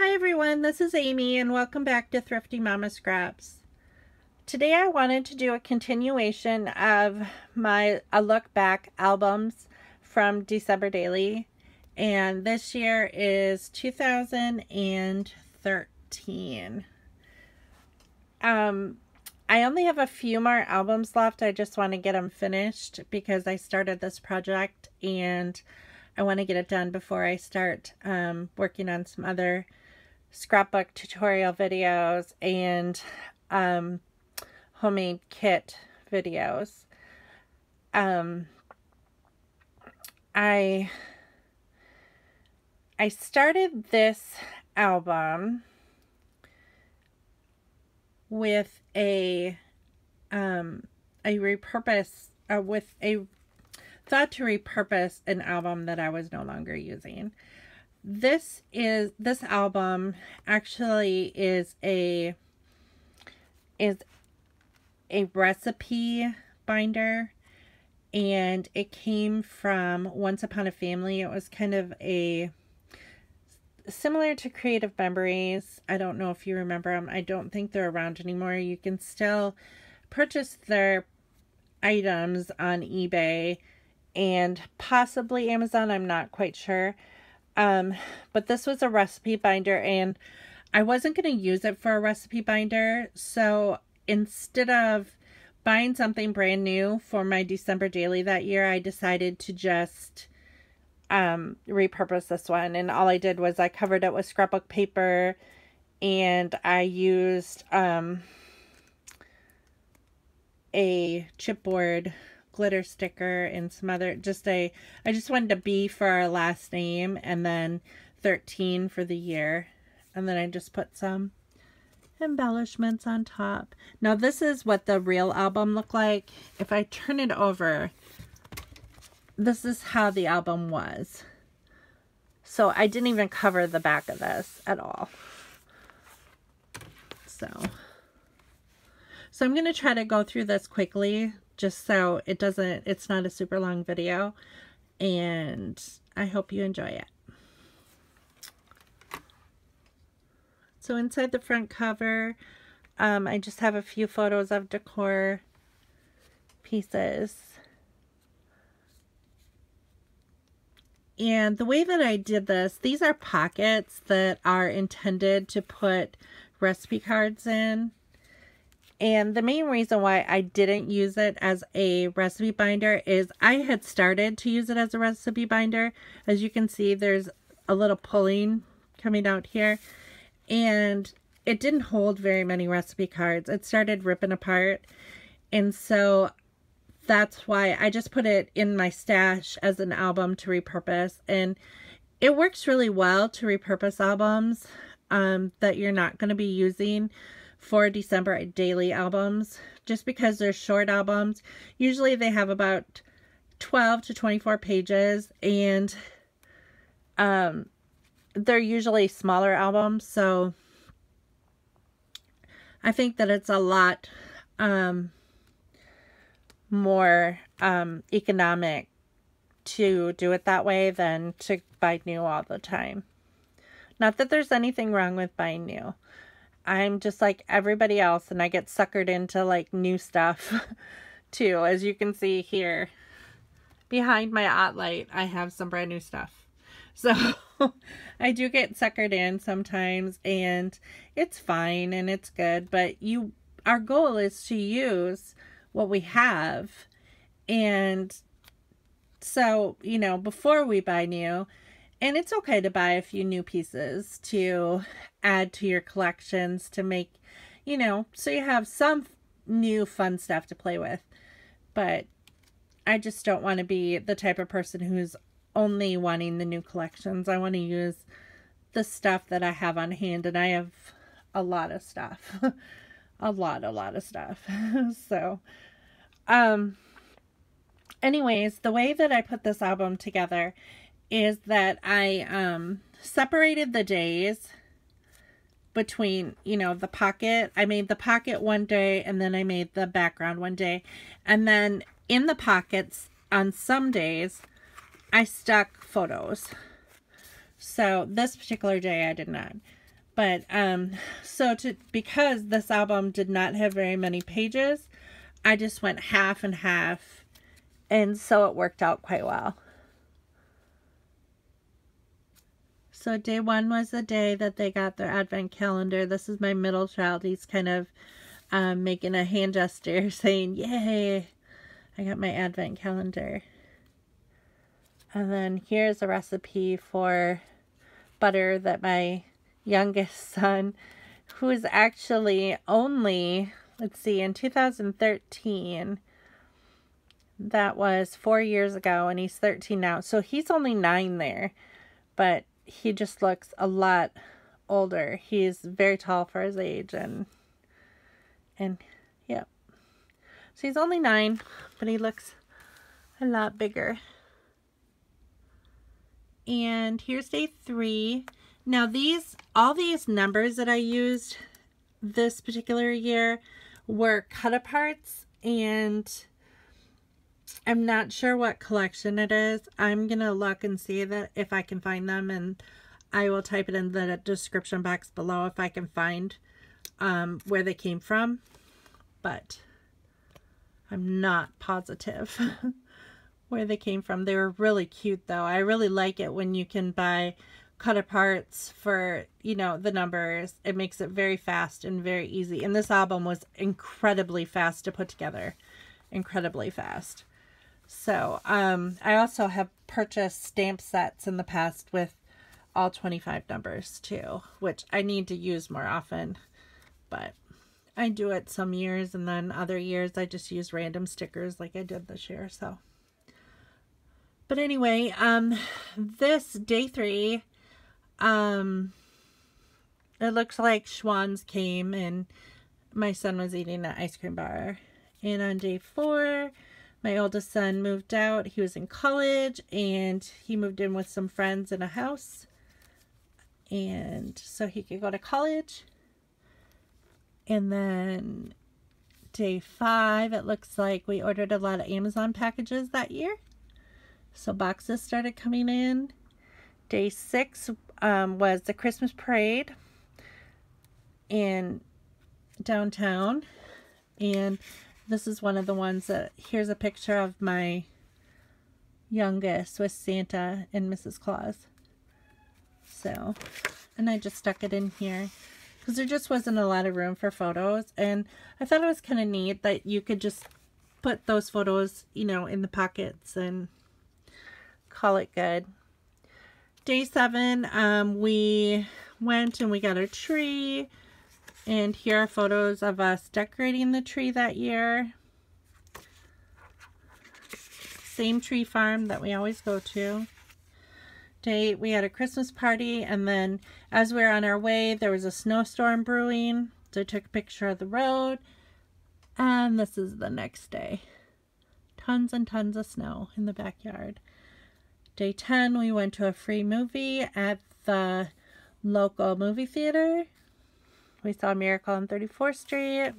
Hi everyone, this is Amy and welcome back to Thrifty Mama Scraps. Today I wanted to do a continuation of my A Look Back albums from December Daily, and this year is 2013. I only have a few more albums left. I just want to get them finished because I started this project and I want to get it done before I start working on some other scrapbook tutorial videos and homemade kit videos. I started this album with a repurpose with a thought to repurpose an album that I was no longer using. This album actually is a recipe binder, and it came from Once Upon a Family. It was kind of similar to Creative Memories. I don't know if you remember them. I don't think they're around anymore. You can still purchase their items on eBay and possibly Amazon. I'm not quite sure. But this was a recipe binder and I wasn't going to use it for a recipe binder. So instead of buying something brand new for my December Daily that year, I decided to just repurpose this one. And all I did was I covered it with scrapbook paper and I used a chipboard glitter sticker and some other, I just wanted a B for our last name and then 13 for the year. And then I just put some embellishments on top. Now this is what the real album looked like. If I turn it over, this is how the album was. So I didn't even cover the back of this at all. So I'm going to try to go through this quickly just so it's not a super long video, and I hope you enjoy it. So inside the front cover, I just have a few photos of decor pieces. And the way that I did this, these are pockets that are intended to put recipe cards in. And the main reason why I didn't use it as a recipe binder is I had started to use it as a recipe binder. As you can see, there's a little pulling coming out here. And it didn't hold very many recipe cards. It started ripping apart. And so that's why I just put it in my stash as an album to repurpose. And it works really well to repurpose albums that you're not going to be using for December Daily albums, just because they're short albums. Usually they have about 12 to 24 pages, and they're usually smaller albums, so I think that it's a lot more economic to do it that way than to buy new all the time. Not that there's anything wrong with buying new. I'm just like everybody else, and I get suckered into like new stuff too. As you can see here behind my OttLite, I have some brand new stuff. So I do get suckered in sometimes, and it's fine and it's good, but our goal is to use what we have. And so, you know, before we buy new, and it's okay to buy a few new pieces to add to your collections to make, you know, so you have some new fun stuff to play with. But I just don't want to be the type of person who's only wanting the new collections. I want to use the stuff that I have on hand, and I have a lot of stuff. a lot of stuff. So, anyways, the way that I put this album together is that I separated the days between, you know, the pocket. I made the pocket one day, and then I made the background one day. And then in the pockets on some days, I stuck photos. So this particular day I did not. But because this album did not have very many pages, I just went half and half, and so it worked out quite well. So day 1 was the day that they got their advent calendar. This is my middle child. He's kind of making a hand gesture saying, yay, I got my advent calendar. And then here's a recipe for butter that my youngest son, who is actually only, let's see, in 2013, that was 4 years ago, and he's 13 now. So he's only 9 there, but he just looks a lot older. He's very tall for his age, and yeah. So he's only 9, but he looks a lot bigger. And here's day 3. Now all these numbers that I used this particular year were cut aparts, and I'm not sure what collection it is. I'm going to look and see that if I can find them, and I will type it in the description box below if I can find where they came from, but I'm not positive where they came from. They were really cute though. I really like it when you can buy cut aparts for, you know, the numbers. It makes it very fast and very easy. And this album was incredibly fast to put together. Incredibly fast. So, I also have purchased stamp sets in the past with all 25 numbers too, which I need to use more often, but I do it some years, and then other years I just use random stickers like I did this year. So, but anyway, this day 3, it looks like Schwann's came and my son was eating an ice cream bar. And on day 4, my oldest son moved out. He was in college, and he moved in with some friends in a house, and so he could go to college. And then day 5, it looks like we ordered a lot of Amazon packages that year, so boxes started coming in. Day 6 was the Christmas parade in downtown, and this is one of the ones that, here's a picture of my youngest with Santa and Mrs. Claus. So, and I just stuck it in here because there just wasn't a lot of room for photos, and I thought it was kind of neat that you could just put those photos, you know, in the pockets and call it good. Day 7, we went and we got our tree. And here are photos of us decorating the tree that year. Same tree farm that we always go to. Day 8, we had a Christmas party, and then as we were on our way, there was a snowstorm brewing. So I took a picture of the road, and this is the next day. Tons and tons of snow in the backyard. Day 10, we went to a free movie at the local movie theater. We saw Miracle on 34th Street.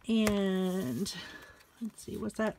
And let's see, what's that?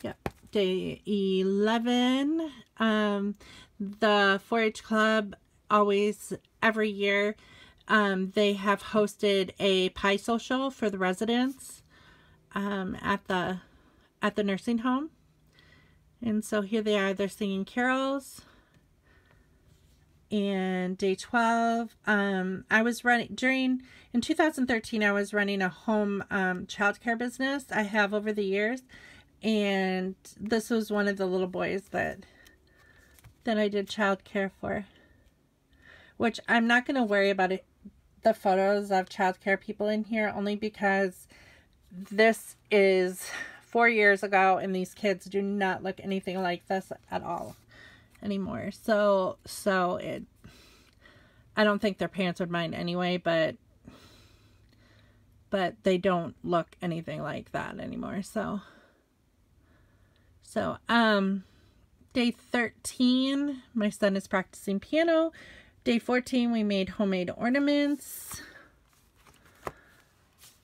Yeah, day 11. The 4-H Club always, every year, they have hosted a pie social for the residents at the nursing home. And so here they are, they're singing carols. And day 12, I was running, in 2013, I was running a home childcare business I have over the years. And this was one of the little boys that I did childcare for. Which I'm not going to worry about the photos of childcare people in here, only because this is 4 years ago, and these kids do not look anything like this at all anymore. So I don't think their parents would mind anyway, but they don't look anything like that anymore. So day 13, my son is practicing piano. Day 14, we made homemade ornaments.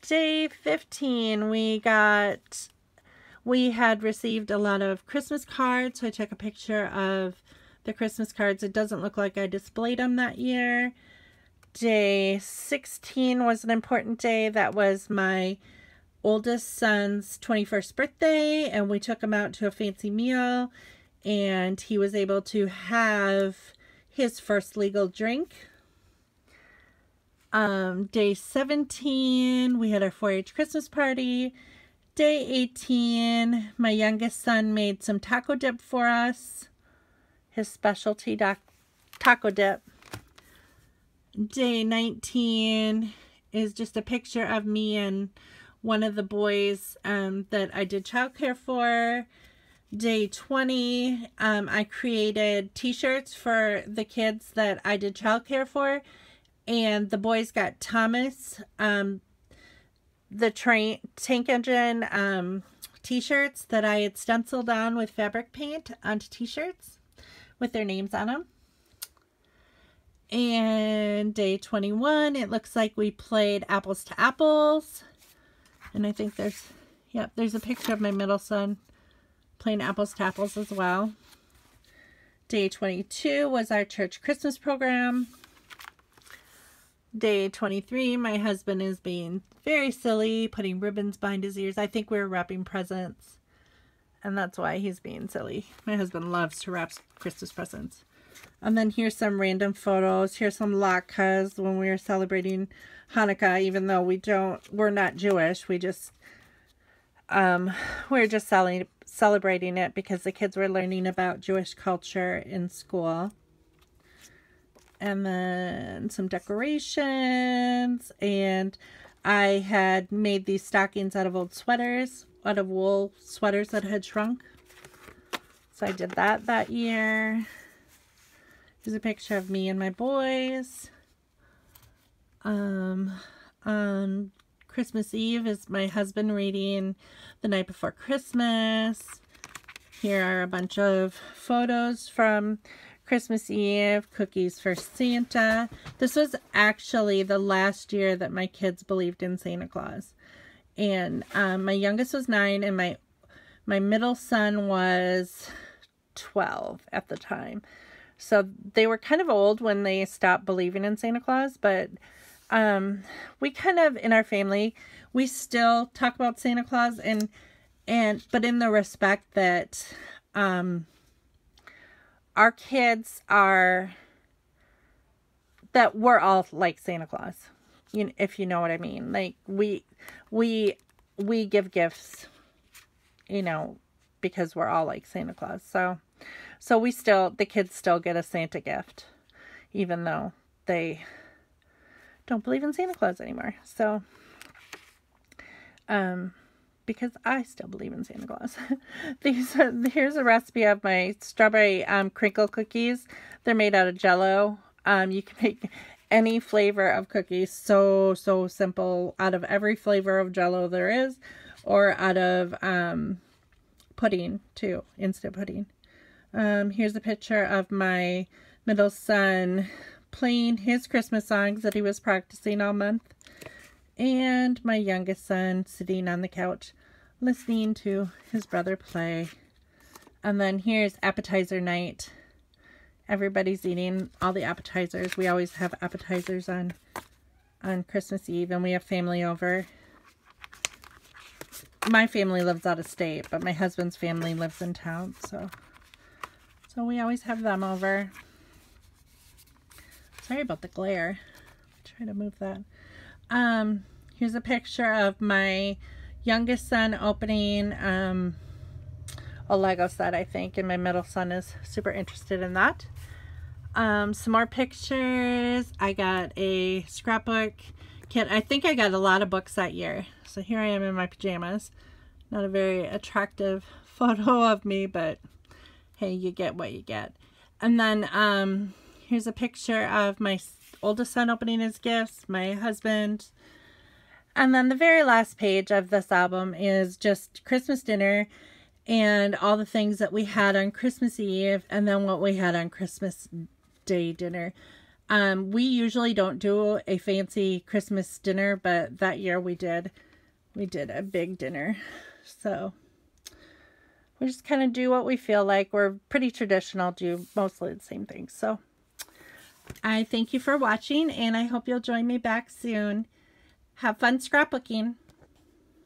Day 15, we had received a lot of Christmas cards, so I took a picture of the Christmas cards. It doesn't look like I displayed them that year. Day 16 was an important day. That was my oldest son's 21st birthday, and we took him out to a fancy meal, and he was able to have his first legal drink. Day 17, we had our 4-H Christmas party. Day 18, my youngest son made some taco dip for us. His specialty taco dip. Day 19 is just a picture of me and one of the boys that I did childcare for. Day 20, I created t-shirts for the kids that I did childcare for. And the boys got Thomas, the tank engine t-shirts that I had stenciled on with fabric paint onto t-shirts with their names on them. And day 21, it looks like we played Apples to Apples. And I think there's a picture of my middle son playing Apples to Apples as well. Day 22 was our church Christmas program. Day 23, my husband is being very silly, putting ribbons behind his ears. I think we were wrapping presents, and that's why he's being silly. My husband loves to wrap Christmas presents. And then here's some random photos. Here's some latkes when we were celebrating Hanukkah, even though we're not Jewish. We're just celebrating it because the kids were learning about Jewish culture in school. And then some decorations, and I had made these stockings out of old sweaters, out of wool sweaters that had shrunk. So I did that year. Here's a picture of me and my boys. On Christmas Eve is my husband reading The Night Before Christmas. Here are a bunch of photos from Christmas Eve, cookies for Santa. This was actually the last year that my kids believed in Santa Claus. And my youngest was 9 and my middle son was 12 at the time. So they were kind of old when they stopped believing in Santa Claus, but we kind of, in our family, we still talk about Santa Claus but in the respect that our kids that we're all like Santa Claus, if you know what I mean. Like we give gifts, because we're all like Santa Claus. So the kids still get a Santa gift, even though they don't believe in Santa Claus anymore. So, because I still believe in Santa Claus. Here's a recipe of my strawberry crinkle cookies. They're made out of Jell-O. You can make any flavor of cookies. So simple. Out of every flavor of Jell-O there is, or out of pudding too, instant pudding. Here's a picture of my middle son playing his Christmas songs that he was practicing all month. And my youngest son sitting on the couch listening to his brother play. And then here's appetizer night. Everybody's eating all the appetizers. We always have appetizers on Christmas Eve, and we have family over. My family lives out of state, but my husband's family lives in town, so we always have them over. Sorry about the glare. Try to move that. Here's a picture of my youngest son opening a Lego set, I think, and my middle son is super interested in that. Some more pictures. I got a scrapbook kit. I think I got a lot of books that year. So here I am in my pajamas. Not a very attractive photo of me, but hey, you get what you get. And then here's a picture of my oldest son opening his gifts, my husband. And then the very last page of this album is just Christmas dinner and all the things that we had on Christmas Eve, and then what we had on Christmas Day dinner. We usually don't do a fancy Christmas dinner, but that year we did. We did a big dinner. So we just kind of do what we feel like. We're pretty traditional, do mostly the same things. So I thank you for watching, and I hope you'll join me back soon. Have fun scrapbooking.